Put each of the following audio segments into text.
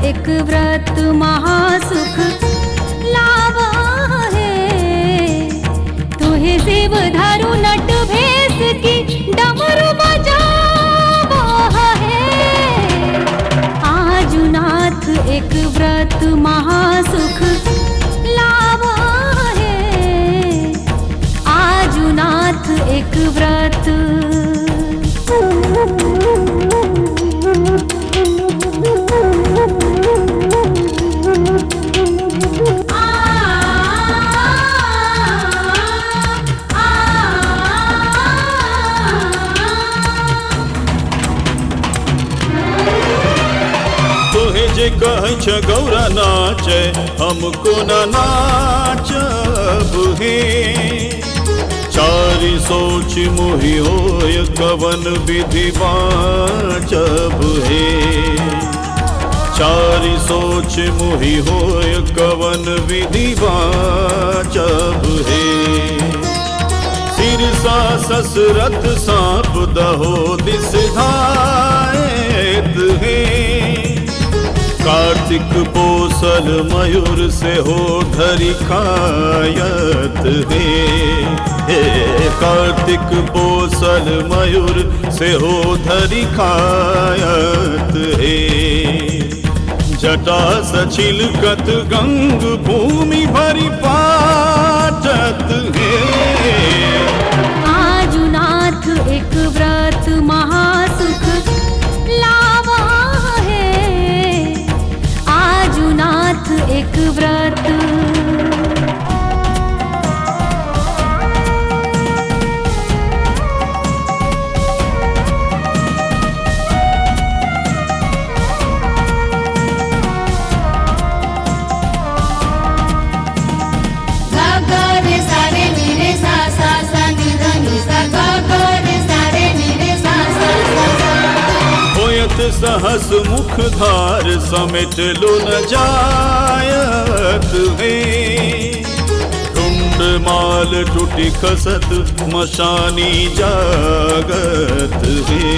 एक व्रत महासुख लावा है। तुहे शिव धरु नट भेस की डमरू बजावा है। आजुनाथ एक व्रत महासुख लावा है। आजुनाथ एक व्रत कह गौरा नाचे हमको न नाचब हे। चारि सोच मोहि होय कवन विधि बाचब हे। चारि सोच मोहि होय कवन विधि बाचब हे। सिरसा ससरत सांप दहो दिस धायत हे। कार्तिक पोसल मयूर से हो धरी खायत हे। कार्तिक पोसल मयूर से हो धरी खायत हे। जटा सचिलकत गंग भूमि भरी पाटत हे। आजुनाथ एक व्रत महासुख लावा है। आजुनाथ एक व्रत सहस मुख धार समेट लो न जायत हे। टुंड माल टूटी खसत मशानी जागत हे।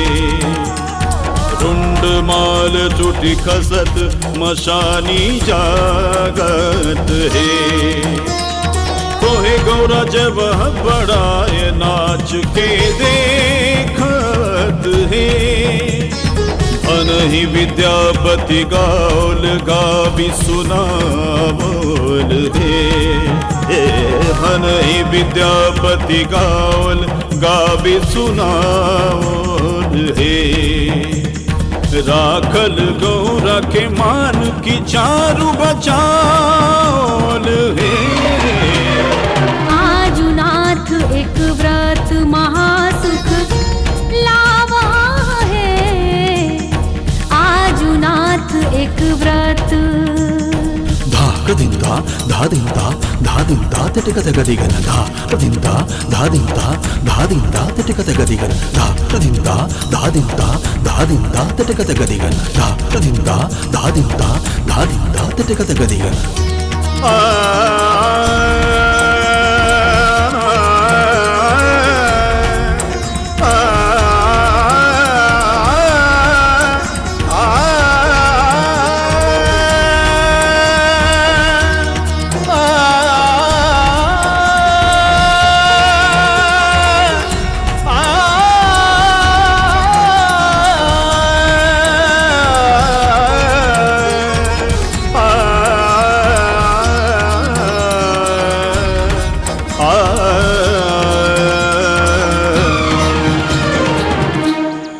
टुंड माल टूटी खसत मशानी जागत हे। तोहे गौरा जब बड़ाए नाच के देखत हे। अनहि विद्यापति गाओल गावी सुनावोल हे। अनहि विद्यापति गाओल गावी सुनावोल हे। राखल गौरा के मान की चारु बचाओल हे। आजुनाथ एक व्रत महासुख लावा है। आजुनाथ एक व्रत धाकदिंदा धादिंदा धादिंदा तिटिकत गदिगन धाकदिंदा धादिंदा धादिंदा तिटिकत गदिगन धाकदिंदा धादिंदा धादिंदा तिटिकत गदिगन धाकदिंदा धादिंदा धादिंदा तिटिकत गदिगन।